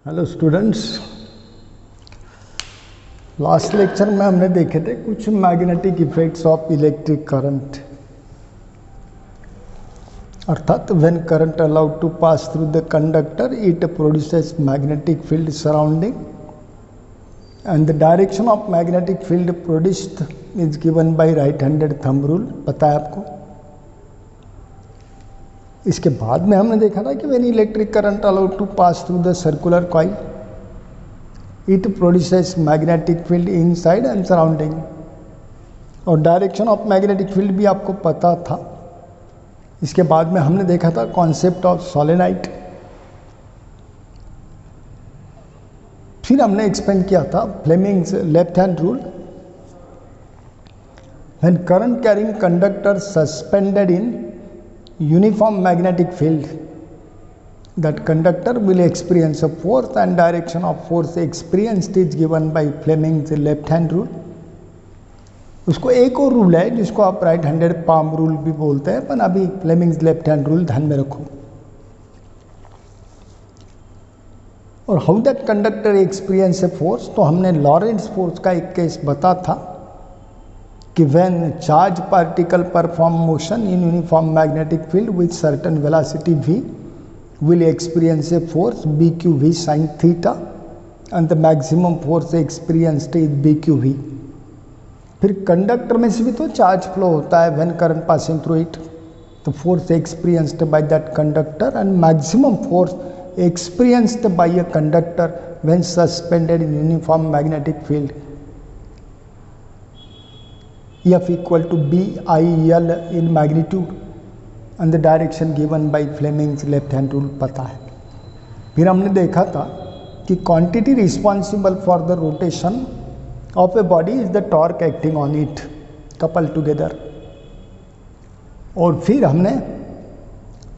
Hello students, last lecture में हमने देखे थे कुछ magnetic effects of electric current. अर्थात when current allowed to pass through the conductor it produces magnetic field surrounding and the direction of magnetic field produced is given by right handed thumb rule. पता है आपको। इसके बाद में हमने देखा था कि when electric current allowed to pass through the circular coil it produces magnetic field inside and surrounding, और डायरेक्शन ऑफ मैग्नेटिक फील्ड भी आपको पता था। इसके बाद में हमने देखा था कॉन्सेप्ट ऑफ सोलेनाइड। फिर हमने एक्सपेंड किया था Fleming's left hand rule. When current carrying conductor suspended in uniform magnetic field, that conductor will experience a force and direction of force experienced is given by Fleming's left hand rule। उसको एक और rule है जिसको आप right handed palm rule भी बोलते हैं, पर अभी फ्लेमिंग्स लेफ्ट हैंड रूल ध्यान में रखो। और how that conductor experience a force, तो हमने लॉरेंट्ज फोर्स का एक केस बता था कि when charge particle perform motion in uniform magnetic field with certain velocity v will experience a force bqv sin theta and the maximum force experienced is bqv। फिर conductor में से भी तो चार्ज फ्लो होता है when current passing through it, तो force experienced by that conductor and maximum force experienced by a conductor when suspended in uniform magnetic field F equal to BIL in magnitude and the direction given by Fleming's left hand rule पता है। फिर हमने देखा था कि quantity responsible for the rotation of a body is the torque acting on it coupled together। और फिर हमने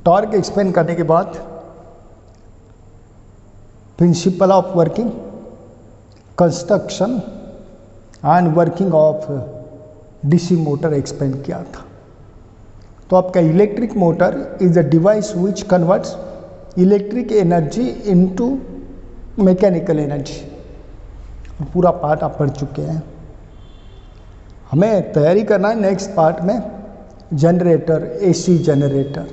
टॉर्क एक्सप्लेन करने के बाद principle of working, construction and working of DC motor explain किया था। तो आपका electric motor is a device which converts electric energy into mechanical energy. पूरा पार्ट आप पढ़ चुके हैं। हमें तैयारी करना है नेक्स्ट पार्ट में जनरेटर, एसी जनरेटर।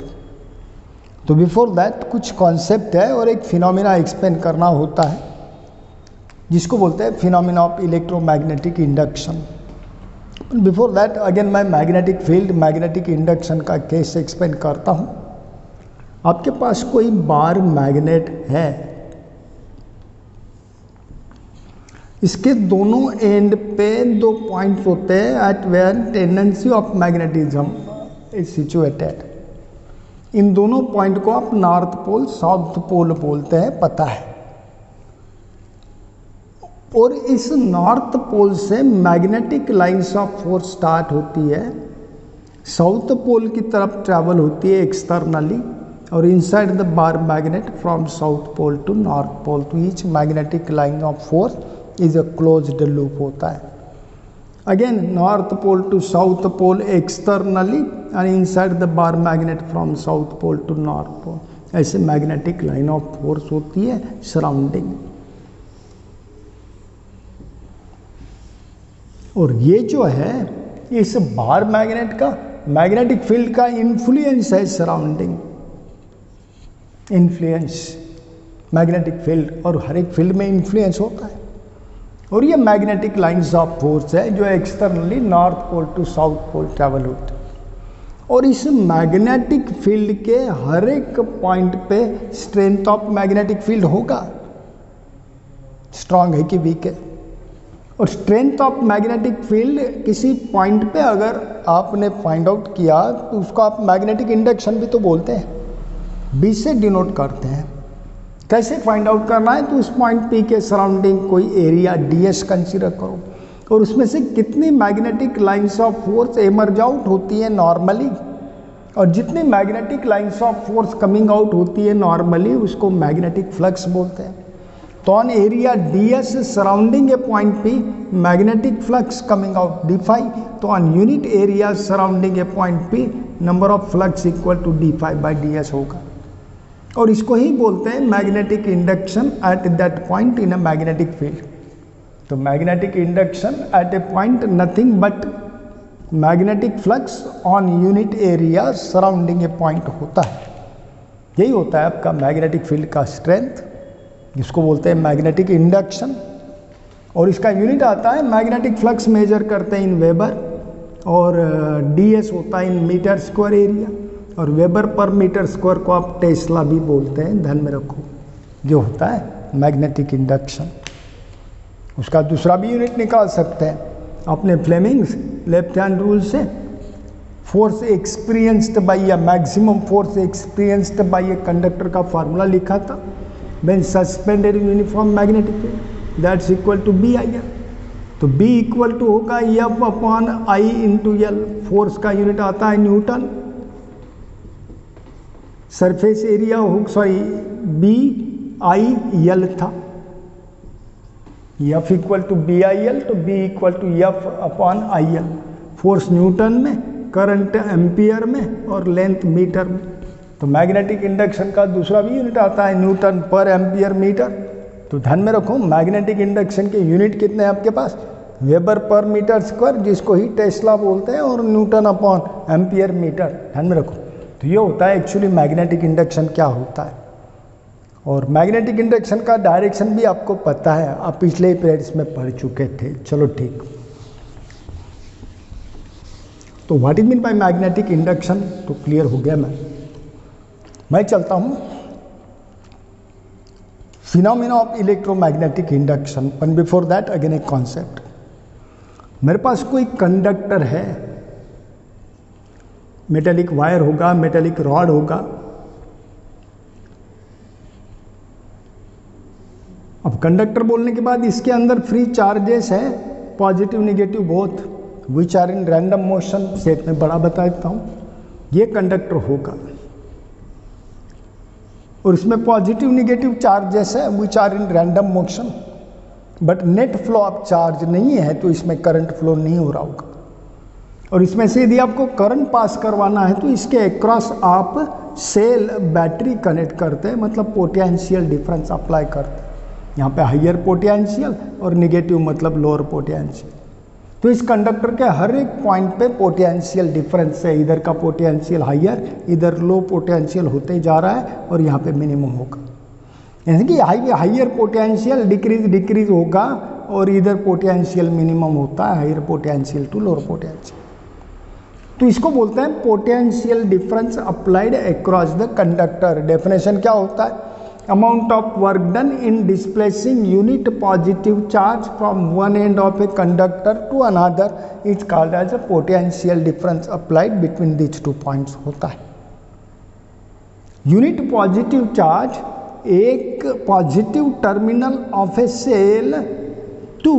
तो बिफोर दैट कुछ कॉन्सेप्ट है और एक फिनोमिना एक्सप्लेन करना होता है जिसको बोलते हैं phenomena of electromagnetic induction. Before that again मैं मैग्नेटिक फील्ड, मैग्नेटिक इंडक्शन का केस एक्सप्लेन करता हूँ। आपके पास कोई बार मैग्नेट है, इसके दोनों एंड पे दो पॉइंट्स होते हैं at where tendency of magnetism is situated. इन दोनों पॉइंट को आप नॉर्थ पोल, साउथ पोल बोलते हैं, पता है। और इस नॉर्थ पोल से magnetic lines of force start होती है, साउथ पोल की तरफ ट्रैवल होती है एक्सटर्नली, और inside the bar magnet from south pole to north pole. तो each magnetic line of force is a closed loop होता है। Again north pole to south pole externally and inside the bar magnet from south pole to north pole. ऐसे magnetic line of force होती है surrounding. और ये जो है इस बार मैग्नेट का मैग्नेटिक फील्ड का इन्फ्लुएंस है सराउंडिंग। इन्फ्लुएंस मैग्नेटिक फील्ड, और हर एक फील्ड में इन्फ्लुएंस होता है। और ये मैग्नेटिक लाइंस ऑफ फोर्स है जो externally north pole to south pole travel होते हैं। और इस मैग्नेटिक फील्ड के हर एक पॉइंट पे स्ट्रेंथ ऑफ मैग्नेटिक फील्ड होगा, स्ट्रांग है कि वीक है। और स्ट्रेंथ ऑफ मैग्नेटिक फील्ड किसी पॉइंट पे अगर आपने फाइंड आउट किया तो उसको आप मैग्नेटिक इंडक्शन भी तो बोलते हैं, बी से डिनोट करते हैं। कैसे फाइंड आउट करना है, तो उस पॉइंट पी के सराउंडिंग कोई एरिया डीएस कंसीडर करो, और उसमें से कितनी magnetic lines of force emerge out होती है नॉर्मली, और जितनी magnetic lines of force coming out होती है नॉर्मली उसको मैग्नेटिक फ्लक्स बोलते हैं। तो on area ds surrounding a point P magnetic flux coming out d phi। तो on unit area surrounding a point P number of flux equal to d phi by ds होगा। और इसको ही बोलते हैं magnetic induction at that point in a magnetic field. तो magnetic induction at a point nothing but magnetic flux on unit area surrounding a point होता है। यही होता है आपका मैग्नेटिक फील्ड का स्ट्रेंथ, जिसको बोलते हैं मैग्नेटिक इंडक्शन। और इसका यूनिट आता है मैग्नेटिक फ्लक्स मेजर करते हैं इन वेबर, और ds होता है इन मीटर स्क्वायर एरिया, और वेबर पर मीटर स्क्वायर को आप टेस्ला भी बोलते हैं, ध्यान में रखो। जो होता है मैग्नेटिक इंडक्शन, उसका दूसरा भी यूनिट निकाल सकते हैं अपने फ्लेमिंग्स लेफ्ट हैंड रूल से। फोर्स एक्सपीरियंस्ड बाई या maximum force experienced by a conductor का फार्मूला लिखा था, when suspended in uniform magnetic field, that's equal to B I L. तो B इक्वल टू होगा F upon I into L. Force का unit आता है newton. Surface area हो, sorry B I L था, F equal to B I L, तो B equal to F upon I L. Force Newton में, current ampere में, और length metre में। तो मैग्नेटिक इंडक्शन का दूसरा भी यूनिट आता है न्यूटन पर एम्पियर मीटर। तो ध्यान में रखो मैग्नेटिक इंडक्शन के यूनिट कितने हैं आपके पास, वेबर पर मीटर स्क्वायर, जिसको ही टेस्ला बोलते हैं, और न्यूटन अपॉन एम्पियर मीटर, ध्यान में रखो। तो ये होता है एक्चुअली मैग्नेटिक इंडक्शन क्या होता है। और मैग्नेटिक इंडक्शन का डायरेक्शन भी आपको पता है, आप पिछले पीरियड्स में पढ़ चुके थे। चलो ठीक। तो what is mean by magnetic induction तो क्लियर हो गया। मैं चलता हूं phenomena of electromagnetic induction, but before that again एक कॉन्सेप्ट। मेरे पास कोई कंडक्टर है, मेटेलिक वायर होगा, मेटेलिक रॉड होगा। अब कंडक्टर बोलने के बाद इसके अंदर फ्री चार्जेस है, positive negative both, which are in random motion. Set में बड़ा बता देता हूं, ये कंडक्टर होगा और इसमें पॉजिटिव निगेटिव चार्जेस है which are in random motion, but net flow of charge नहीं है, तो इसमें करंट फ्लो नहीं हो रहा होगा। और इसमें से यदि आपको करंट पास करवाना है तो इसके अक्रॉस आप सेल बैटरी कनेक्ट करते हैं, मतलब पोटेंशियल डिफरेंस अप्लाई करते हैं। यहाँ पे हाइयर पोटेंशियल और निगेटिव मतलब लोअर पोटेंशियल। तो इस कंडक्टर के हर एक पॉइंट पे पोटेंशियल डिफरेंस है, इधर का पोटेंशियल हाइयर, इधर लो पोटेंशियल होते जा रहा है, और यहाँ पे मिनिमम होगा। यानी कि हाइयर पोटेंशियल डिक्रीज होगा, और इधर पोटेंशियल मिनिमम होता है, higher potential to lower potential. तो इसको बोलते हैं potential difference applied across the conductor. Definition क्या होता है, amount of work done in displacing unit positive charge from one end of a conductor to another is called as a potential difference applied between these 2 points होता है। Unit positive charge एक positive terminal of a cell to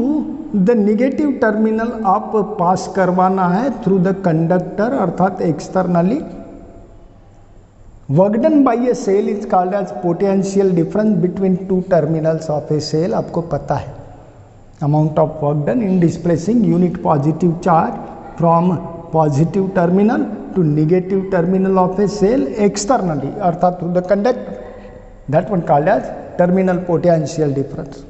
the negative terminal आप पास करवाना है through the conductor, अर्थात externally. Work done by a cell is called as potential difference between two terminals of a cell. आपको पता है amount of work done in displacing unit positive charge from positive terminal to negative terminal of a cell externally, अर्थात through the conductor, that one called as terminal potential difference.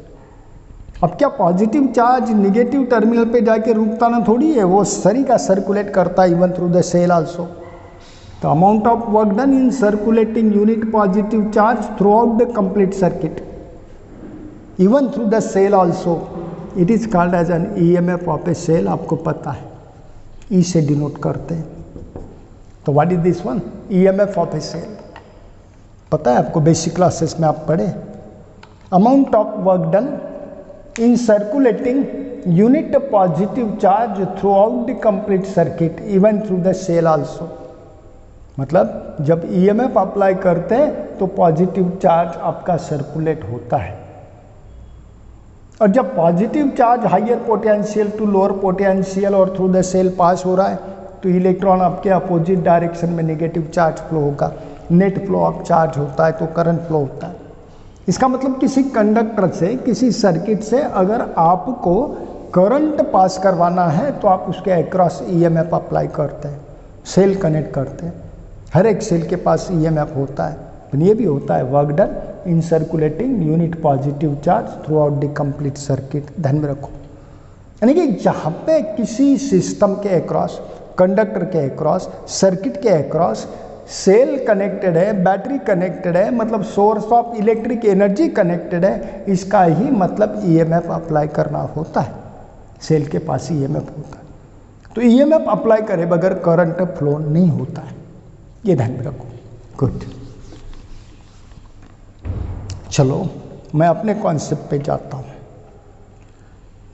अब क्या positive charge negative terminal पे जाके रुकता ना थोड़ी है, वो सरी का सर्कुलेट करता है even through the cell also. The amount of work done in circulating unit positive charge throughout the complete circuit, even through the cell also, it is called as an EMF of a cell। आपको पता है, E से denote करते हैं। तो what is this one, EMF of a cell, पता है आपको, बेसिक क्लासेस में आप पढ़े। Amount of work done in circulating unit positive charge throughout the complete circuit even through the cell also. मतलब जब ईएमएफ अप्लाई करते हैं तो पॉजिटिव चार्ज आपका सर्कुलेट होता है, और जब positive charge higher potential to lower potential और थ्रू द सेल पास हो रहा है तो इलेक्ट्रॉन आपके अपोजिट डायरेक्शन में नेगेटिव चार्ज फ्लो होगा, नेट फ्लो ऑफ चार्ज होता है, तो करंट फ्लो होता है। इसका मतलब किसी कंडक्टर से, किसी सर्किट से अगर आपको करंट पास करवाना है तो आप उसके अक्रॉस ईएमएफ अप्लाई करते हैं, सेल कनेक्ट करते हैं। हर एक सेल के पास ईएमएफ होता है, लेकिन ये भी होता है work done in circulating unit positive charge throughout the complete circuit. ध्यान में रखो, यानी कि जहाँ पे किसी सिस्टम के अक्रॉस, कंडक्टर के अक्रॉस, सर्किट के अक्रॉस सेल कनेक्टेड है, बैटरी कनेक्टेड है, मतलब source of electric energy connected है, इसका ही मतलब ईएमएफ अप्लाई करना होता है। सेल के पास ईएमएफ होता है, तो ईएमएफ अप्लाई करे बगैर करंट फ्लो नहीं होता है, ये ध्यान में रखो। गुड, चलो मैं अपने कॉन्सेप्ट पे जाता हूँ।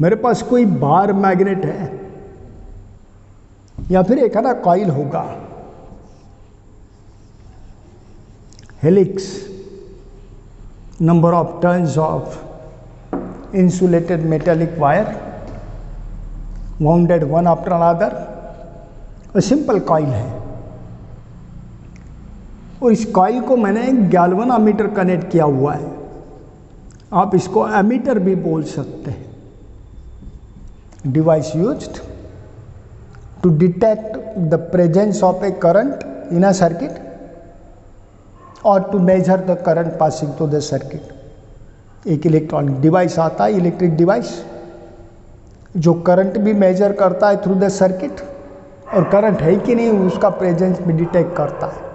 मेरे पास कोई बार मैग्नेट है या फिर एक आधा कॉइल होगा, helix, number of turns of insulated metallic wire bounded one after another, और सिंपल कॉइल है। और इस कॉइल को मैंने गैल्वेनोमीटर कनेक्ट किया हुआ है, आप इसको एमीटर भी बोल सकते हैं। Device used to detect the presence of a current in a circuit और to measure the current passing to the circuit. एक इलेक्ट्रॉनिक डिवाइस आता है, इलेक्ट्रिक डिवाइस, जो करंट भी मेजर करता है थ्रू द सर्किट और करंट है कि नहीं उसका प्रेजेंस भी डिटेक्ट करता है।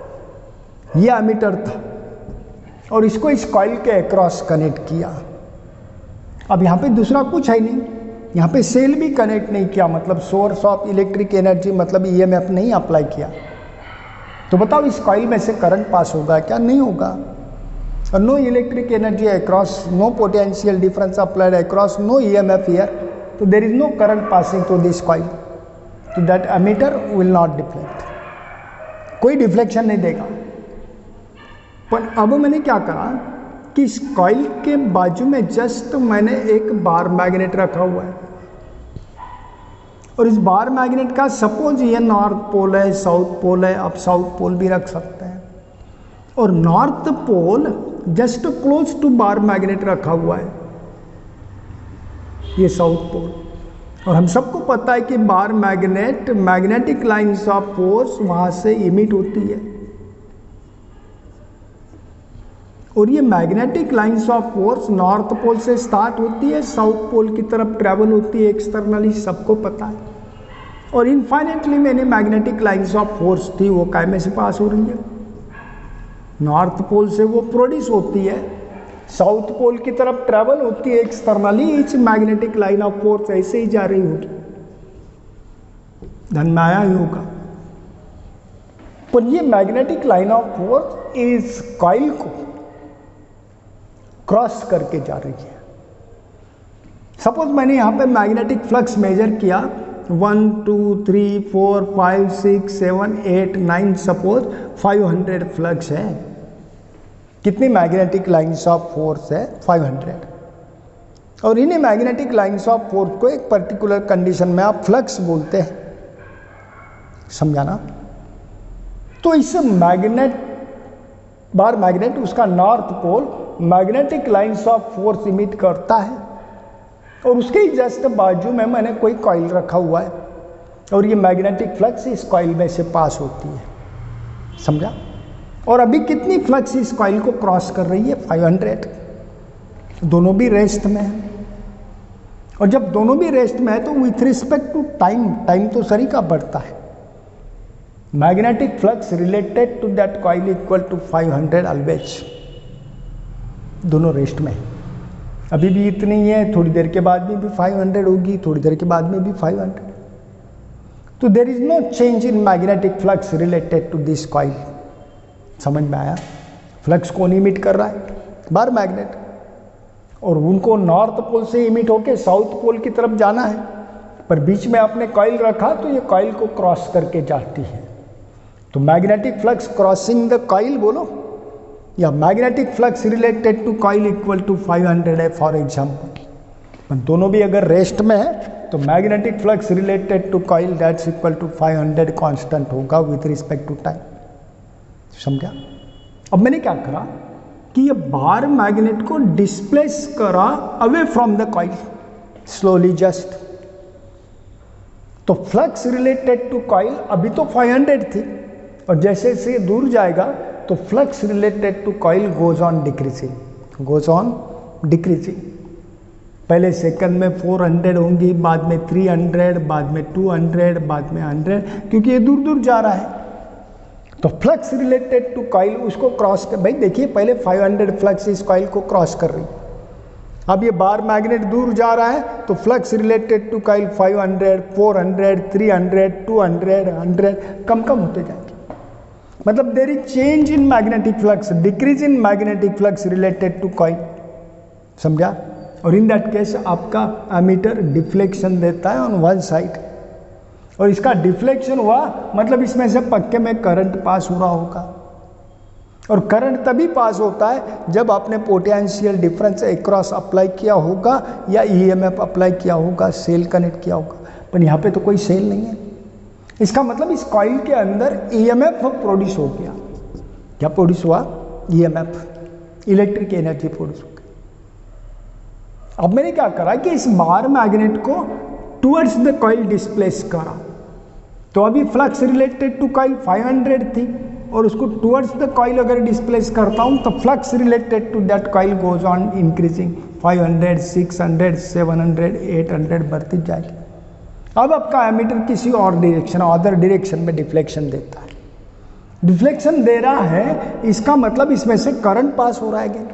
ये एमीटर था और इसको इस कॉइल के अक्रॉस कनेक्ट किया। अब यहाँ पे दूसरा कुछ है नहीं, यहाँ पे सेल भी कनेक्ट नहीं किया, मतलब सोर्स ऑफ इलेक्ट्रिक एनर्जी मतलब ईएमएफ नहीं अप्लाई किया। तो बताओ इस कॉइल में से करंट पास होगा क्या? नहीं होगा। और no electric energy across, no potential difference applied across, no EMF here, तो there is no current passing through this coil, तो that ammeter will not deflect, कोई डिफ्लेक्शन नहीं देगा। पर अब मैंने क्या करा कि इस कॉइल के बाजू में जस्ट मैंने एक बार मैग्नेट रखा हुआ है, और इस बार मैग्नेट का सपोज ये नॉर्थ पोल है, साउथ पोल है, आप साउथ पोल भी रख सकते हैं, और north pole just close to bar magnet रखा हुआ है, ये साउथ पोल। और हम सबको पता है कि bar magnet, magnetic lines of force वहां से इमिट होती है, और ये magnetic lines of force north pole से स्टार्ट होती है, साउथ पोल की तरफ ट्रैवल होती है एक्सटर्नली, सबको पता है। और इनफाइनेटली मैंने मैग्नेटिक लाइंस ऑफ फोर्स थी वो काय में से पास हो रही है, नॉर्थ पोल से वो प्रोड्यूस होती है, साउथ पोल की तरफ ट्रैवल होती है externally, etch magnetic line of force ऐसे ही जा रही होगी, ध्यान में आया ही होगा। पर ये मैग्नेटिक लाइन ऑफ फोर्स इस कॉइल को क्रॉस करके जा रही है। सपोज मैंने यहां पे मैग्नेटिक फ्लक्स मेजर किया 1 2 3 4 5 6 7 8 9, सपोज 500 फ्लक्स है। कितनी मैग्नेटिक लाइंस ऑफ फोर्स है? 500। और इन्हीं मैग्नेटिक लाइंस ऑफ फोर्स को एक पर्टिकुलर कंडीशन में आप फ्लक्स बोलते हैं, समझाना। तो इस मैग्नेट, बार मैग्नेट, उसका north pole magnetic lines of force emit करता है, और उसके ही जस्ट बाजू में मैंने कोई कॉइल रखा हुआ है, और ये मैग्नेटिक फ्लक्स इस कॉइल में से पास होती है, समझा। और अभी कितनी फ्लक्स इस कॉइल को क्रॉस कर रही है? 500। दोनों भी रेस्ट में है, और जब दोनों भी रेस्ट में है तो with respect to time, time तो सरी का बढ़ता है, magnetic flux related to that coil equal to 500 always. दोनों रेस्ट में, अभी भी इतनी ही है, थोड़ी देर के बाद में भी 500 होगी, थोड़ी देर के बाद में भी 500। तो there is no change in magnetic flux related to this coil. समझ में आया? फ्लक्स कौन इमिट कर रहा है? बार मैग्नेट, और उनको नॉर्थ पोल से इमिट होके साउथ पोल की तरफ जाना है, पर बीच में आपने कॉइल रखा तो ये कॉइल को क्रॉस करके जाती है। तो magnetic flux crossing the coil बोलो, या magnetic flux related to coil equal to 500 है फॉर एग्जाम्पल। दोनों भी अगर रेस्ट में है तो magnetic flux related to coil that's equal to 500 constant होगा विथ रिस्पेक्ट टू टाइम, समझा। अब मैंने क्या करा कि ये बार मैग्नेट को डिस्प्लेस करा away from the coil slowly just. तो फ्लक्स रिलेटेड टू कॉइल अभी तो 500 थी, और जैसे जैसे दूर जाएगा तो flux related to coil goes on decreasing. पहले सेकंड में 400 होंगी, बाद में 300, बाद में 200, बाद में 100, क्योंकि ये दूर दूर जा रहा है। तो फ्लक्स रिलेटेड टू कॉइल उसको क्रॉस कर, भाई देखिए पहले 500 फ्लक्स इस कॉइल को क्रॉस कर रही, अब ये बार मैग्नेट दूर जा रहा है तो फ्लक्स रिलेटेड टू कॉइल 500, 400, 300, 200, 100 कम कम होते जाएंगे। मतलब there is change in magnetic flux, decrease in magnetic flux related to coil, समझा। और इन दैट केस आपका एमीटर डिफ्लेक्शन देता है ऑन वन साइड, और इसका डिफ्लेक्शन हुआ मतलब इसमें से पक्के में करंट पास हो रहा होगा। और करंट तभी पास होता है जब आपने पोटेंशियल डिफरेंस अक्रॉस अप्लाई किया होगा या ईएमएफ अप्लाई किया होगा, सेल कनेक्ट किया होगा। पर यहाँ पे तो कोई सेल नहीं है, इसका मतलब इस कॉइल के अंदर ईएमएफ प्रोड्यूस हो गया। क्या प्रोड्यूस हुआ? ईएमएफ, इलेक्ट्रिक एनर्जी प्रोड्यूस हो गई। अब मैंने क्या करा कि इस बार मैग्नेट को टुवर्ड्स द कॉइल डिस्प्लेस करा, तो अभी फ्लक्स रिलेटेड टू कॉइल 500 थी और उसको टुवर्ड्स द कॉइल अगर डिस्प्लेस करता हूं तो flux related to that coil goes on increasing, 500, 600, 700, 800 बढ़ती जाएगी। अब आपका एमीटर किसी और डायरेक्शन, अदर डायरेक्शन में डिफ्लेक्शन देता है। डिफ्लेक्शन दे रहा है, इसका मतलब इसमें से करंट पास हो रहा है अगेन,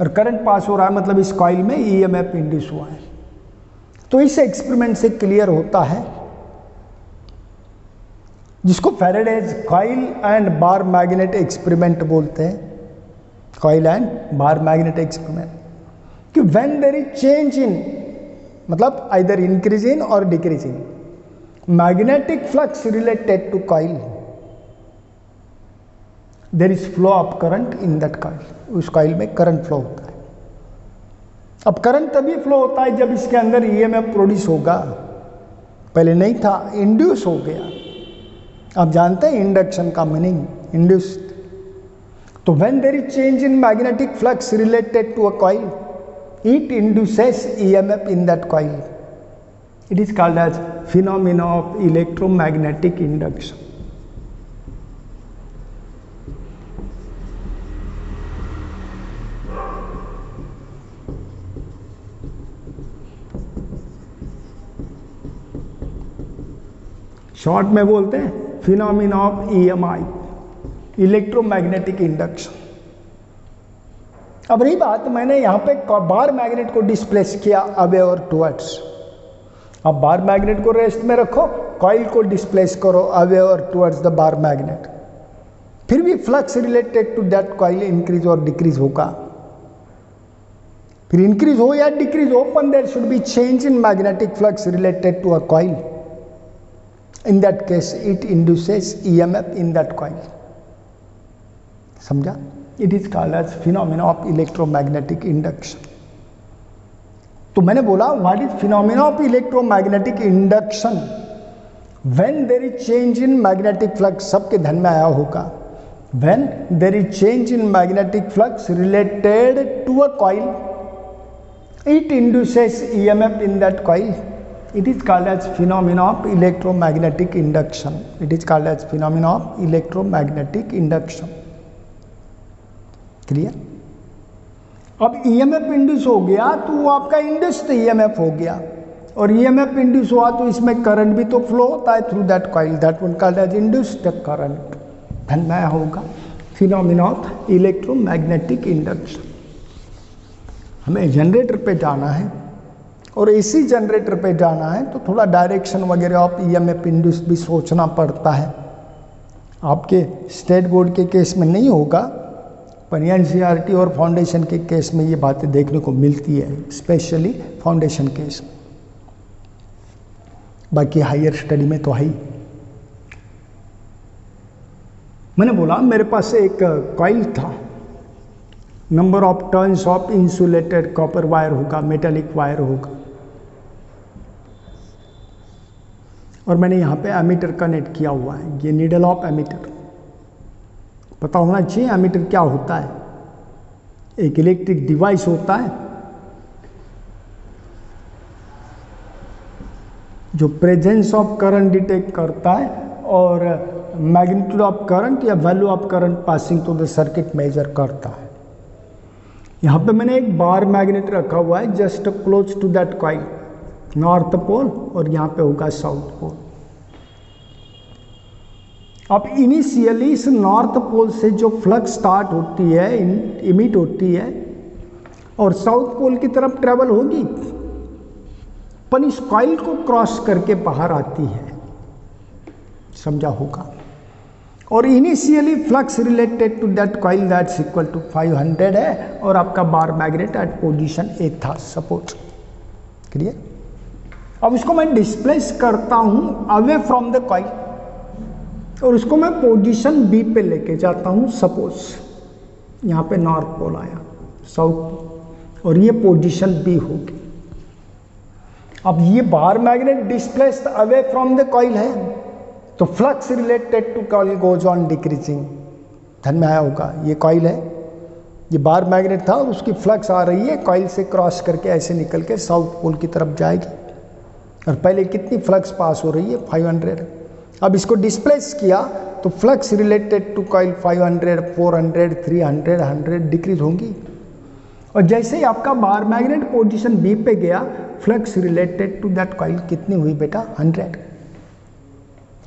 और करंट पास हो रहा है मतलब इस कॉइल में ईएमएफ इंड्यूस हुआ है। तो इस एक्सपेरिमेंट से क्लियर होता है, जिसको Faraday's coil and bar magnet experiment बोलते हैं, coil and bar magnet experiment, कि when there is change in, मतलब आइदर इंक्रीज इन और decreasing magnetic flux related to coil, there is flow of current in that coil, उस coil में current flow होता है। अब करंट तभी flow होता है जब इसके अंदर ईएमएफ प्रोड्यूस होगा, पहले नहीं था, इंड्यूस हो गया। आप जानते हैं इंडक्शन का मीनिंग, इंड्यूस्ड। तो when there is change in magnetic flux related to a coil, it induces EMF in that coil. It is called as phenomena of electromagnetic induction. Short में बोलते हैं phenomena of EMI, electromagnetic induction. अब रही बात, मैंने यहाँ पे bar magnet को डिस्प्लेस किया अवे और टुवर्ड्स। अब बार मैग्नेट को रेस्ट में रखो, कॉइल को डिस्प्लेस करो अवे और टुवर्ड्स द बार मैग्नेट, फिर भी flux related to that coil increase और डिक्रीज होगा। फिर इंक्रीज हो या डिक्रीज हो, पण there should be change in magnetic flux related to a coil. In that case, it induces EMF in that coil. समझा? It is called as phenomena of electromagnetic induction. तो मैंने बोला what is phenomena of electromagnetic induction? When there is change in magnetic flux, सबके ध्यान में आया होगा। When there is change in magnetic flux related to a coil, it induces EMF in that coil. It is called as phenomena of electromagnetic induction. It is called as phenomena of electromagnetic induction. Clear? अब EMF induce हो गया तो वो आपका induced EMF हो गया, और EMF induce हुआ तो इसमें करंट भी तो फ्लो होता है through that coil, that one called as induced current. ध्यान में होगा फिनोमेना ऑफ इलेक्ट्रोमैग्नेटिक इंडक्शन। हमें जनरेटर पे जाना है, और इसी जनरेटर पे जाना है तो थोड़ा डायरेक्शन वगैरह ऑफ ईएमएफ इंड्यूस भी सोचना पड़ता है। आपके स्टेट बोर्ड के केस में नहीं होगा, पर एनसीईआरटी और फाउंडेशन के केस में ये बातें देखने को मिलती है, स्पेशली फाउंडेशन केस में। बाकी हायर स्टडी में तो है ही। मैंने बोला मेरे पास एक कॉइल था, number of turns of insulated copper wire होगा, मेटेलिक वायर होगा, और मैंने यहाँ पे एमीटर कनेक्ट किया हुआ है। ये नीडल ऑफ एमीटर, पता होना चाहिए एमीटर क्या होता है। एक इलेक्ट्रिक डिवाइस होता है जो प्रेजेंस ऑफ करंट डिटेक्ट करता है और मैग्नीट्यूड ऑफ करंट या value of current passing to the circuit measure करता है। यहाँ पे मैंने एक बार मैग्नेट रखा हुआ है just close to that coil, north pole, और यहाँ पे होगा साउथ पोल। अब इनिशियली इस नॉर्थ पोल से जो फ्लक्स स्टार्ट होती है, इमिट होती है और साउथ पोल की तरफ ट्रेवल होगी, पर इस कॉइल को क्रॉस करके बाहर आती है, समझा होगा। और initially flux related to that coil that's equal to 500 है, और आपका bar magnet at position A था सपोज। क्लियर? अब इसको मैं डिस्प्लेस करता हूं अवे फ्रॉम द कॉइल और उसको मैं पोजीशन बी पे लेके जाता हूं सपोज। यहां पे नॉर्थ पोल आया, साउथ, और ये पोजीशन बी होगी। अब ये bar magnet displaced away from the coil है, तो flux related to coil goes on decreasing. ध्यान में आया होगा, ये कॉइल है, ये बार मैग्नेट था और उसकी फ्लक्स आ रही है कॉइल से क्रॉस करके ऐसे निकल के साउथ पोल की तरफ जाएगी। और पहले कितनी फ्लक्स पास हो रही है? 500। अब इसको डिस्प्लेस किया तो flux related to coil 500, 400, 300, 100 decrease होंगी। और जैसे ही आपका बार मैग्नेट पोजीशन बी पे गया, flux related to that coil कितनी हुई बेटा? 100।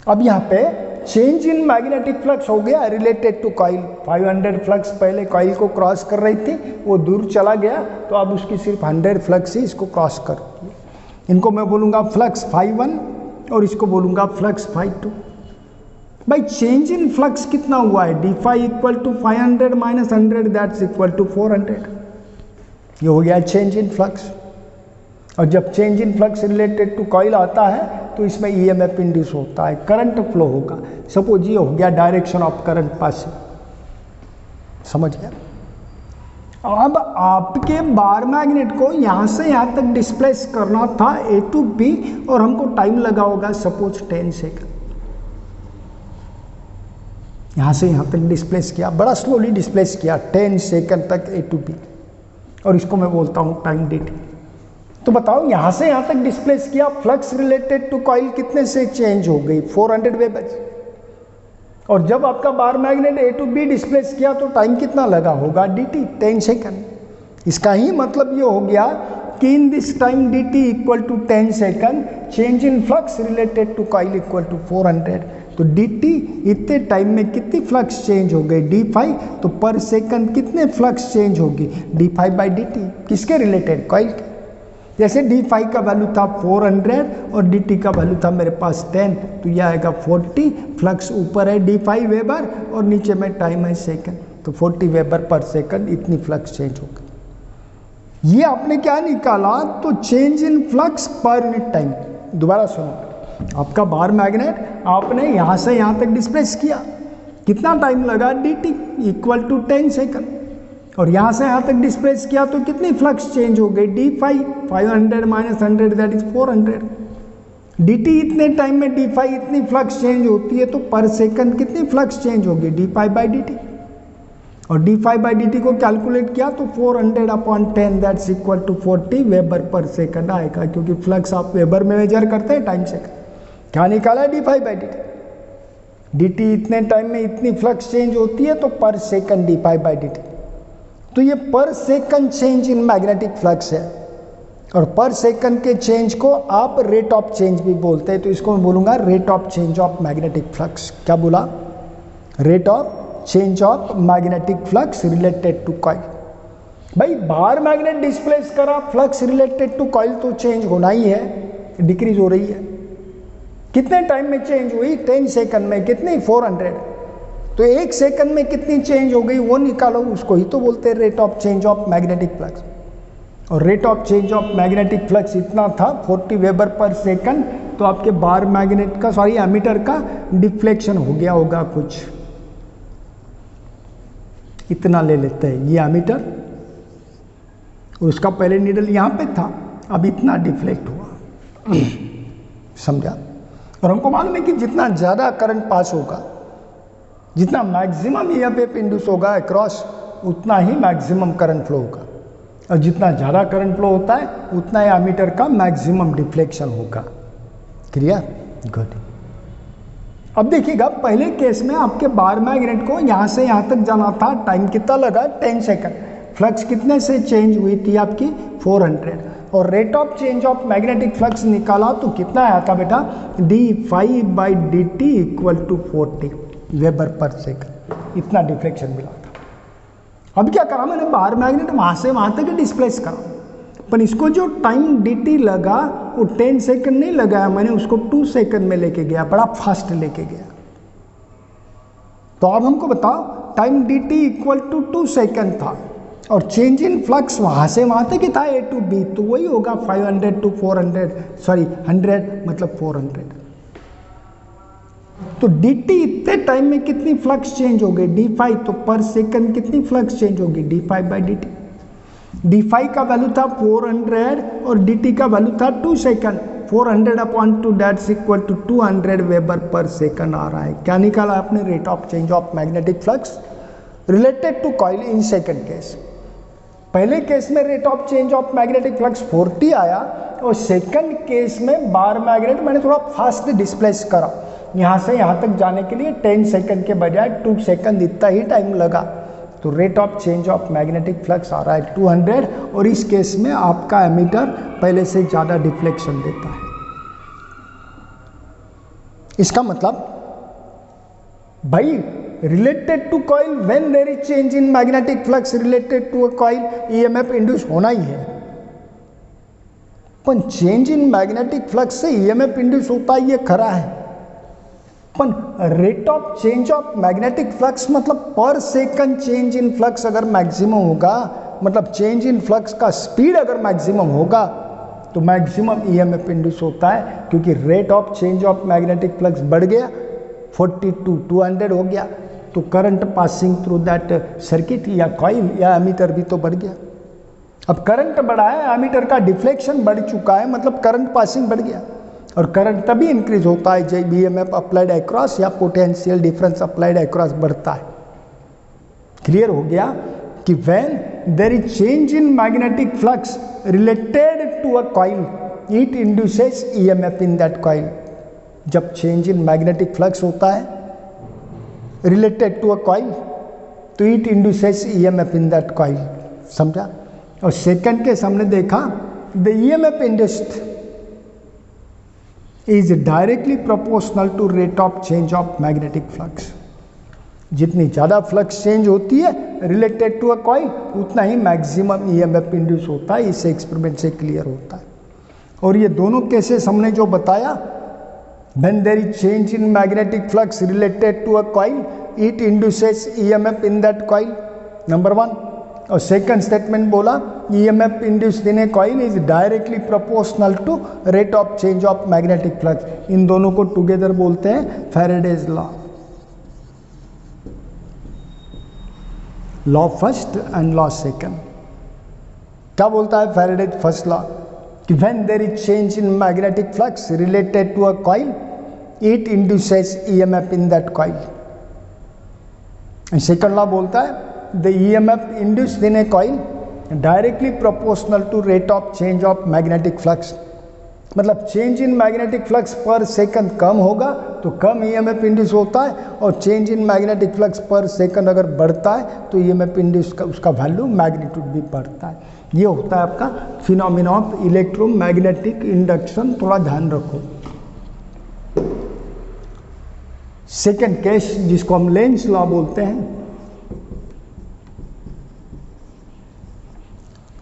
अब यहाँ पे चेंज इन मैग्नेटिक फ्लक्स हो गया रिलेटेड टू कॉइल। 500 फ्लक्स पहले कॉइल को क्रॉस कर रही थी, वो दूर चला गया, तो अब उसकी सिर्फ 100 फ्लक्स ही इसको क्रॉस कर रही है। इनको मैं बोलूँगा फ्लक्स 51 और इसको बोलूँगा फ्लक्स 52। भाई चेंज इन फ्लक्स कितना हुआ है? d5 equal to 500 minus 100 that's equal to 400। ये हो गया चेंज इन फ्लक्स। और जब change in flux related to coil आता है तो इसमें ईएमएफ इंड्यूस होता है, करंट फ्लो होगा। सपोज ये हो गया डायरेक्शन ऑफ करंट पासिंग, समझ गया? अब आपके बार मैग्नेट को यहां से यहां तक डिस्प्लेस करना था ए टू बी, और हमको टाइम लगा होगा सपोज 10 सेकंड। यहां से यहां तक डिस्प्लेस किया, बड़ा स्लोली डिस्प्लेस किया, 10 सेकंड तक ए टू बी, और इसको मैं बोलता हूं टाइम dt। तो बताओ यहां से यहां तक डिस्प्लेस किया, फ्लक्स रिलेटेड टू कॉइल कितने से चेंज हो गई? 400 वेबर। और जब आपका bar magnet A to B displace किया तो टाइम कितना लगा होगा? dt 10 second. इसका ही मतलब ये हो गया कि in this time dt equal to 10 second, change in flux related to coil equal to 400। तो dt इतने टाइम में कितनी फ्लक्स चेंज हो गई? d5। तो पर सेकंड कितने फ्लक्स चेंज होगी? d5 by dt। किसके रिलेटेड? कॉइल के। जैसे d5 का वैल्यू था 400 और dt का वैल्यू था मेरे पास 10, तो यह आएगा 40। फ्लक्स ऊपर है d5 वेबर और नीचे में टाइम है सेकंड, तो 40 वेबर पर सेकंड इतनी फ्लक्स चेंज हो गई। ये आपने क्या निकाला? तो change in flux per unit time. दोबारा सुनो, आपका बार मैग्नेट आपने यहां से यहां तक डिस्प्लेस किया, कितना टाइम लगा? dt equal to 10 second. और यहां से यहां तक डिस्प्लेस किया तो कितनी फ्लक्स चेंज हो गई? d5 500 minus 100 that is 400। dt इतने टाइम में d5 इतनी फ्लक्स चेंज होती है, तो पर सेकंड कितनी फ्लक्स चेंज होगी? d5 by dt। और d5 बाई dt को कैलकुलेट किया तो 400 upon 10 that's equal to 40 weber per second आएगा, क्योंकि फ्लक्स आप वेबर में मेजर करते हैं, टाइम सेकंड। क्या निकाला? d5 by dt। dt इतने टाइम में इतनी फ्लक्स चेंज होती है, तो पर सेकंड d5 बाई dt। तो ये पर second change in magnetic flux है, और पर सेकंड के चेंज को आप रेट ऑफ चेंज भी बोलते हैं। तो इसको मैं बोलूँगा rate of change of magnetic flux. क्या बोला? Rate of change of magnetic flux related to coil. भाई बार मैग्नेट डिस्प्लेस करा, फ्लक्स रिलेटेड टू कॉइल तो चेंज होना ही है, डिक्रीज हो रही है। कितने टाइम में चेंज हुई? 10 सेकंड में। कितनी? 400। तो 1 सेकंड में कितनी चेंज हो गई वो निकालो, उसको ही तो बोलते हैं rate of change of magnetic flux. और rate of change of magnetic flux इतना था 40 वेबर पर सेकंड। तो आपके बार मैग्नेट का एमीटर का डिफ्लेक्शन हो गया होगा कुछ इतना, ले लेते हैं ये एमीटर, उसका पहले नीडल यहाँ पे था, अब इतना डिफ्लेक्ट हुआ। समझा? और हमको मालूम है कि जितना ज़्यादा करंट पास होगा, जितना मैक्सिमम ईएमएफ इंड्यूस होगा अक्रॉस, उतना ही मैक्सिमम करंट फ्लो होगा। और जितना ज़्यादा करंट फ्लो होता है उतना ही एमीटर का मैक्सिमम डिफ्लेक्शन होगा। क्लियर? गुड। अब देखिएगा, पहले केस में आपके बार मैग्नेट को यहाँ से यहाँ तक जाना था, टाइम कितना लगा 10 सेकंड, फ्लक्स कितने से चेंज हुई थी आपकी 400, और rate of change of magnetic flux निकाला तो कितना आया था बेटा, d∅/dt = 40 वेबर पर सेकंड, इतना डिफ्लेक्शन मिला था। अब क्या करा मैंने, बार मैग्नेट वहाँ से वहाँ तक डिस्प्लेस करा, पर इसको जो टाइम dt लगा वो 10 सेकंड नहीं लगाया मैंने, उसको 2 सेकंड में लेके गया, बड़ा फास्ट लेके गया। तो अब हमको बताओ, टाइम dt = 2 सेकंड था और चेंज इन फ्लक्स वहाँ से वहाँ तक ही था A to B, तो वही होगा 500 to 400, सॉरी 100 मतलब 400। तो dt इतने टाइम में कितनी फ्लक्स चेंज हो गई d∅, तो पर सेकंड कितनी फ्लक्स चेंज होगी d∅/dt। d∅ का वैल्यू था 400 और dt का वैल्यू था 2 second, 400/2 that's equal to 200 weber per second आ रहा है। क्या निकाला आपने, rate of change of magnetic flux related to coil in second case. पहले केस में रेट ऑफ चेंज ऑफ मैग्नेटिक फ्लक्स 40 आया, और सेकंड केस में बार मैग्नेट मैंने थोड़ा फास्ट डिस्प्लेस करा, यहाँ से यहाँ तक जाने के लिए 10 सेकंड के बजाय 2 सेकंड इतना ही टाइम लगा, तो rate of change of magnetic flux आ रहा है 200, और इस केस में आपका एमीटर पहले से ज़्यादा डिफ्लेक्शन देता है। इसका मतलब भाई related to coil when there is change in magnetic flux related to a coil EMF induce होना ही है, पर चेंज इन मैग्नेटिक फ्लक्स से ईएमएफ इंड्यूस होता है ये खरा है, पर rate of change of magnetic flux मतलब per second change in flux अगर मैक्सिमम होगा, मतलब चेंज इन फ्लक्स का स्पीड अगर मैक्सिमम होगा तो मैक्सिमम ईएमएफ इंड्यूस होता है, क्योंकि rate of change of magnetic flux बढ़ गया 40 to 200 हो गया, तो current passing through that circuit या कॉइल या एमीटर भी तो बढ़ गया। अब करंट बढ़ा है, एमीटर का डिफ्लेक्शन बढ़ चुका है, मतलब करंट पासिंग बढ़ गया, और करंट तभी इंक्रीज होता है जब ईएमएफ अप्लाइड अक्रॉस या पोटेंशियल डिफरेंस अप्लाइड अक्रॉस बढ़ता है। क्लियर हो गया कि when there is change in magnetic flux related to a coil it induces EMF in that coil. जब चेंज इन मैग्नेटिक फ्लक्स होता है रिलेटेड टू अ कॉइल तो it induces EMF in that coil, समझा। और second case हमने देखा, the EMF induced is directly proportional to rate of change of magnetic flux. जितनी ज़्यादा फ्लक्स चेंज होती है रिलेटेड टू अ कॉइल उतना ही मैक्सिमम ईएमएफ इंड्यूस होता है, इससे एक्सपेरिमेंट से क्लियर होता है। और ये दोनों केसेस हमने जो बताया, when there is change in magnetic flux related to a coil it induces EMF in that coil, number 1। और सेकंड स्टेटमेंट बोला EMF induced in a coil is directly proportional to rate of change of magnetic flux। इन दोनों को together बोलते हैं Faraday's law first and law second. क्या बोलता है Faraday's first law कि when there is change in magnetic flux related to a coil it induces EMF in that coil। Second law बोलता है the EMF induced in a coil directly proportional to rate of change of magnetic flux। मतलब change in magnetic flux पर second कम होगा तो कम EMF induce होता है, और change in magnetic flux पर सेकंड अगर बढ़ता है तो ईएमएफ इंड्यूस का उसका वैल्यू मैग्नीट्यूड भी बढ़ता है। ये होता है आपका फिनोमिना ऑफ इलेक्ट्रोमैग्नेटिक इंडक्शन, थोड़ा ध्यान रखो। सेकंड केस जिसको हम लेंस लॉ बोलते हैं,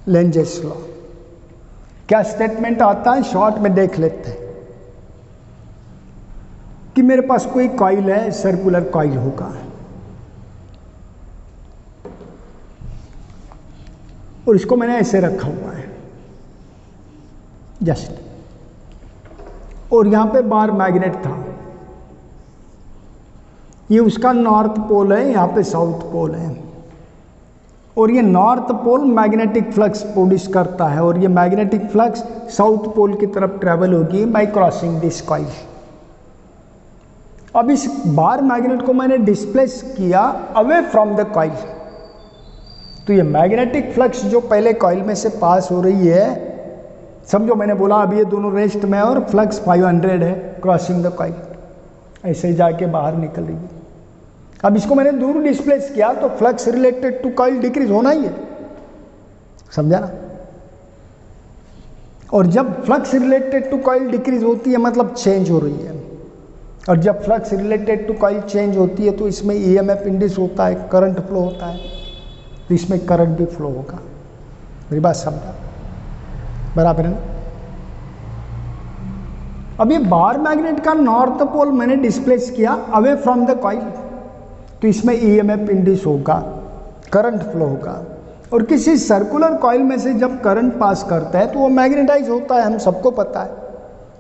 लेंजेस लॉ। क्या स्टेटमेंट आता है शॉर्ट में देख लेते हैं कि मेरे पास कोई कॉइल है, सर्कुलर कॉइल होगा, और इसको मैंने ऐसे रखा हुआ है जस्ट, और यहां पे बार मैग्नेट था, ये उसका नॉर्थ पोल है, यहां पे साउथ पोल है, और ये north pole magnetic flux produce करता है, और ये मैग्नेटिक फ्लक्स साउथ पोल की तरफ ट्रेवल होगी बाय क्रॉसिंग दिस कॉइल। अब इस बार मैग्नेट को मैंने डिस्प्लेस किया अवे फ्रॉम द कॉइल, तो ये मैग्नेटिक फ्लक्स जो पहले कॉइल में से पास हो रही है, समझो मैंने बोला अभी ये दोनों रेस्ट में और फ्लक्स 500 है क्रॉसिंग द कॉइल, ऐसे जाके बाहर निकल रही है। अब इसको मैंने दूर डिस्प्लेस किया तो flux related to coil decrease होना ही है, समझा ना। और जब flux related to coil decrease होती है मतलब चेंज हो रही है, और जब flux related to coil change होती है तो इसमें ईएमएफ इंड्यूस होता है, करंट फ्लो होता है, तो इसमें करंट भी फ्लो होगा। मेरी बात समझा, बराबर है ना। अब ये बार मैग्नेट का नॉर्थ पोल मैंने डिस्प्लेस किया अवे फ्रॉम द कॉइल, तो इसमें ईएमएफ इंड्यूस होगा, करंट फ्लो होगा। और किसी सर्कुलर कॉइल में से जब करंट पास करता है तो वो मैग्नेटाइज होता है, हम सबको पता है।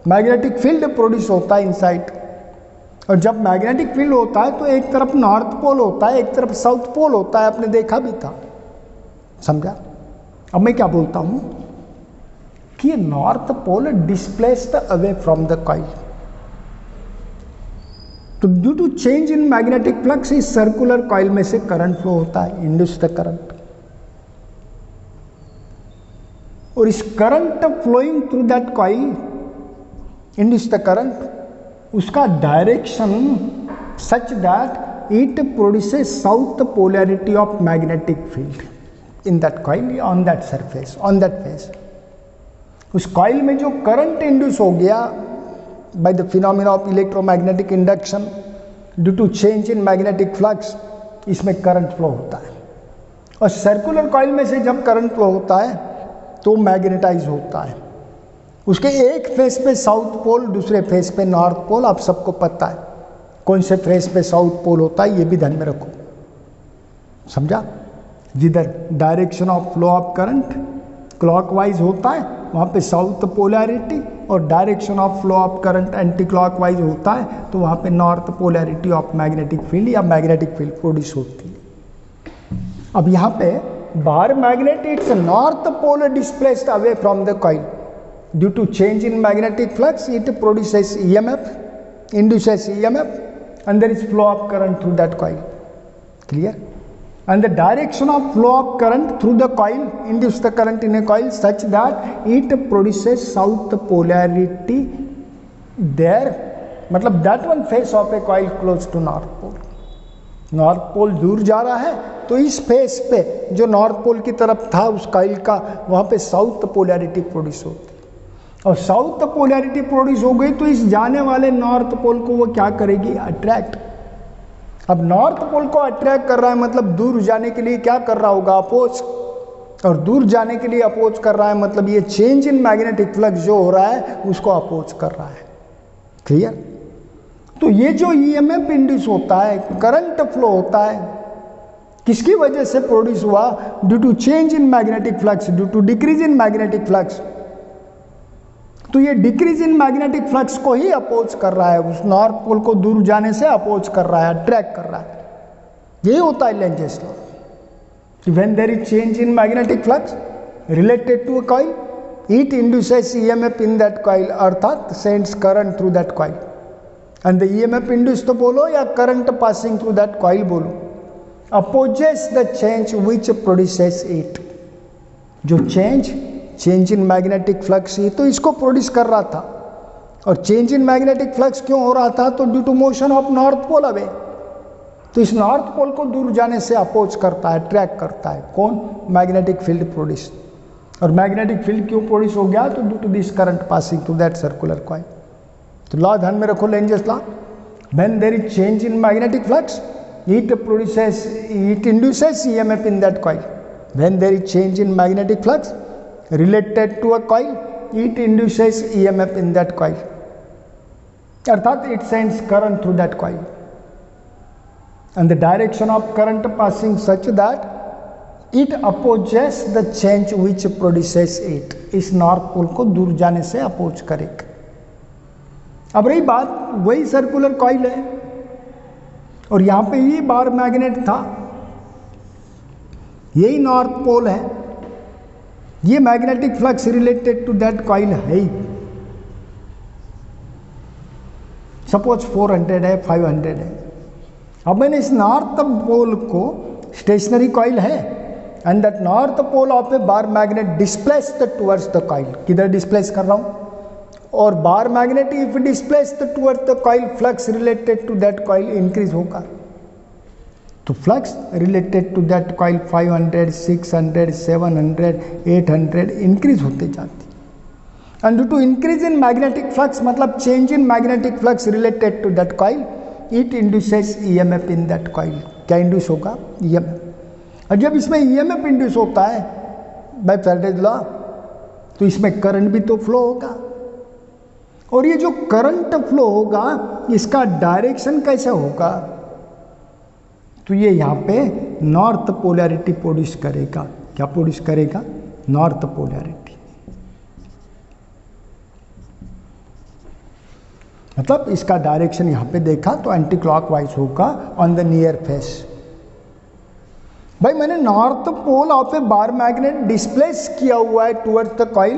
मैग्नेटिक फील्ड प्रोड्यूस होता है इनसाइड, और जब मैग्नेटिक फील्ड होता है तो एक तरफ नॉर्थ पोल होता है, एक तरफ साउथ पोल होता है, आपने देखा भी था, समझा। अब मैं क्या बोलता हूं कि north pole displaced away from the coil, तो due to change in magnetic flux इस सर्कुलर कॉइल में से करंट फ्लो होता है, इंड्यूस द करंट। और इस current flowing through that coil induce the current, उसका direction such that it produces south polarity of magnetic field in that coil on that surface, on that face. उस coil में जो current induce हो गया by the phenomena of electromagnetic induction due to change in magnetic flux, इसमें current flow होता है। और circular coil में से जब करंट फ्लो होता है तो मैग्नेटाइज होता है। उसके एक फेस पे साउथ पोल, दूसरे फेस पे नॉर्थ पोल, आप सबको पता है कौन से फेस पे साउथ पोल होता है, ये भी ध्यान में रखो, समझा। जिधर direction of flow of current clockwise होता है वहाँ पे साउथ पोलैरिटी, और direction of flow of current anti clockwise होता है तो वहाँ पे north polarity of magnetic field या मैग्नेटिक फील्ड प्रोड्यूस होती है। अब यहाँ पे bar magnet its north pole displaced away from the coil due to change in magnetic flux, it produces EMF, induces EMF, and there is flow of current through that coil. Clear? And the direction of flow of current through the coil induces the current in a coil such that it produces south polarity there. मतलब that one face of a coil close to north pole. North pole दूर जा रहा है तो इस face पे जो north pole की तरफ था उस कॉइल का, वहाँ पे साउथ पोलैरिटी प्रोड्यूस होती है। और साउथ पोलैरिटी प्रोड्यूस हो गई तो इस जाने वाले नॉर्थ पोल को वो क्या करेगी, अट्रैक्ट। अब नॉर्थ पोल को अट्रैक्ट कर रहा है मतलब दूर जाने के लिए क्या कर रहा होगा, अपोज। और दूर जाने के लिए अपोज कर रहा है मतलब ये चेंज इन मैग्नेटिक फ्लक्स जो हो रहा है उसको अपोज कर रहा है। क्लियर? तो ये जो ईएमएफ इंड्यूस होता है, करंट फ्लो होता है, किसकी वजह से प्रोड्यूस हुआ, due to change in magnetic flux, due to decrease in magnetic flux. तो ये डिक्रीज इन मैग्नेटिक फ्लक्स को ही अपोज कर रहा है, उस नॉर्थ पोल को दूर जाने से अपोज कर रहा है, अट्रैक्ट कर रहा है। यही होता है Lenz's law. When there is change in magnetic flux related to a coil, it induces EMF in that coil, अर्थात sends current through that coil. And the EMF induce तो बोलो या current passing through that coil बोलो, opposes the change which produces it. जो change in magnetic flux, ये तो इसको produce कर रहा था। और चेंज इन मैग्नेटिक फ्लक्स क्यों हो रहा था, तो due to motion of north pole away. तो इस नॉर्थ पोल को दूर जाने से अपोज करता है, ट्रैक करता है कौन, मैग्नेटिक फील्ड प्रोड्यूस। और मैग्नेटिक फील्ड क्यों प्रोड्यूस हो गया, तो due to this current passing through that circular coil. तो लॉ ध्यान में रखो, Lenz's law. When there is change in magnetic flux, it induces EMF in that coil. When there is change in magnetic flux related to a coil, it induces EMF in that coil. अर्थात it sends current through that coil. And the direction of current passing such that it opposes the change which produces it. इस north pole को दूर जाने से oppose करेगा। अब रही बात, वही सर्कुलर कॉइल है और यहाँ पे ये बार मैग्नेट था, यही नॉर्थ पोल है, ये magnetic flux related to that coil है ही। सपोज 400 है, 500 है। अब मैंने इस नॉर्थ पोल को, स्टेशनरी कॉइल है, and that north pole of a bar magnet displaced towards the coil. किधर डिस्प्लेस कर रहा हूँ, और bar magnet if displaced towards the coil, flux related to that coil increase होगा। तो flux related to that coil 500, 600, 700, 800 increase होते जाती। And due to increase in magnetic flux, मतलब change in magnetic flux related to that coil, it induces EMF in that coil. क्या induce होगा? EMF. और जब इसमें ईएमएफ इंड्यूस होता है बाय फैराडेज लॉ, तो इसमें करंट भी तो फ्लो होगा। और ये जो करंट फ्लो होगा, इसका डायरेक्शन कैसे होगा? तो ये यहाँ पे नॉर्थ पोलैरिटी प्रोड्यूस करेगा। क्या प्रोड्यूस करेगा? North polarity. मतलब इसका डायरेक्शन यहाँ पे देखा तो एंटी क्लॉकवाइज होगा ऑन द नियर फेस। भाई मैंने north pole of a bar magnet displace किया हुआ है towards the coil,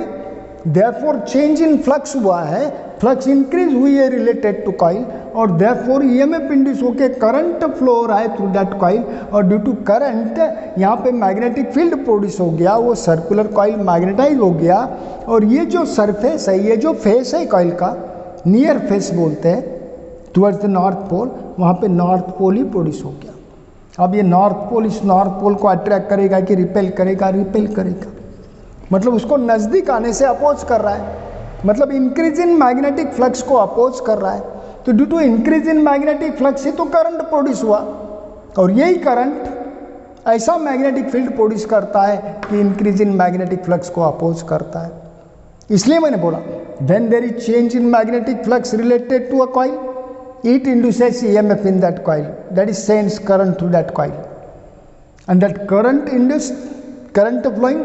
therefore change in flux हुआ है, फ्लक्स इंक्रीज हुई है रिलेटेड टू कॉइल, और देयरफॉर ईएमएफ इंड्यूस होके करंट फ्लो हो रहा है थ्रू दैट कॉइल, और ड्यू टू करंट यहाँ पे मैग्नेटिक फील्ड प्रोड्यूस हो गया, वो सर्कुलर कॉइल मैग्नेटाइज हो गया। और ये जो सरफेस है, ये जो फेस है कॉइल का, नियर फेस बोलते हैं, टुवर्ड्स द नॉर्थ पोल, वहाँ पे नॉर्थ पोल ही प्रोड्यूस हो गया। अब ये नॉर्थ पोल इस नॉर्थ पोल को अट्रैक्ट करेगा कि रिपेल करेगा? रिपेल करेगा, मतलब उसको नज़दीक आने से अपोज कर रहा है, मतलब इंक्रीज इन मैग्नेटिक फ्लक्स को अपोज कर रहा है। तो due to increase in magnetic flux ही तो करंट प्रोड्यूस हुआ, और यही करंट ऐसा मैग्नेटिक फील्ड प्रोड्यूस करता है कि इंक्रीज इन मैग्नेटिक फ्लक्स को अपोज करता है। इसलिए मैंने बोला when there is change in magnetic flux related to a coil, it induces EMF in that coil, that is sends current through that coil, and that current induced current flowing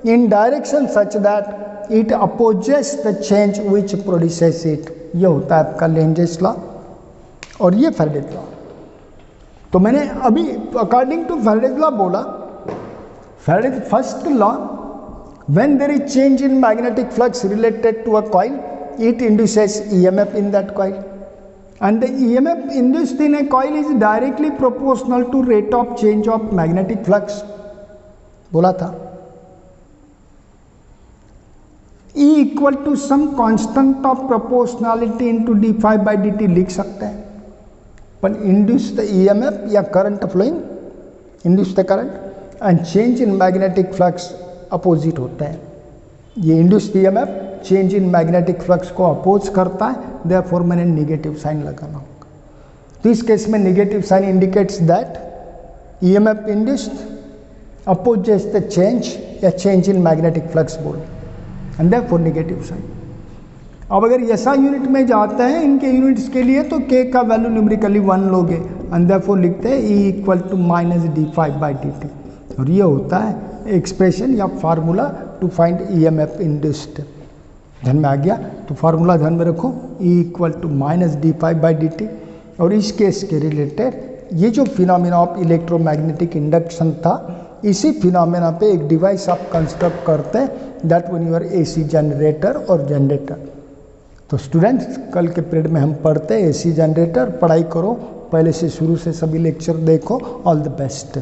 in direction such that it opposes the change which produces it। ये होता है आपका Lenz's law और ये Faraday's law. तो मैंने अभी according to Faraday's law बोला, Faraday's first law, when there is change in magnetic flux related to a coil, it induces EMF in that coil, and the EMF induced in a coil is directly proportional to rate of change of magnetic flux। बोला था E equal to some constant of proportionality into d phi by dt लिख सकते हैं, पर induce the EMF या current flowing, induce the current and change in magnetic flux opposite होता है। ये induced EMF change in magnetic flux को oppose करता है, देयरफॉर मैंने नेगेटिव साइन लगाना होगा। तो इस केस में negative sign indicates that EMF induced opposes the change या चेंज इन मैग्नेटिक फ्लक्स बोल, एंड देयरफॉर नेगेटिव साइन। अब अगर ऐसा यूनिट में जाते हैं इनके यूनिट्स के लिए, तो के का वैल्यू न्यूमेरिकली 1 लोगे, एंड देयरफॉर लिखते हैं E इक्वल टू -d5/dt, और ये होता है एक्सप्रेशन या formula to find EMF induced. ध्यान में आ गया? तो फार्मूला ध्यान में रखो, E इक्वल टू -d5/dt। और इस केस के रिलेटेड ये जो फिनोमेना ऑफ इलेक्ट्रोमैग्नेटिक इंडक्शन था, इसी फिनोमेना पे एक डिवाइस आप कंस्ट्रक्ट करते हैं, that one your AC generator और जनरेटर। तो स्टूडेंट्स कल के पीरियड में हम पढ़ते हैं एसी जनरेटर, पढ़ाई करो, पहले से शुरू से सभी लेक्चर देखो। All the best.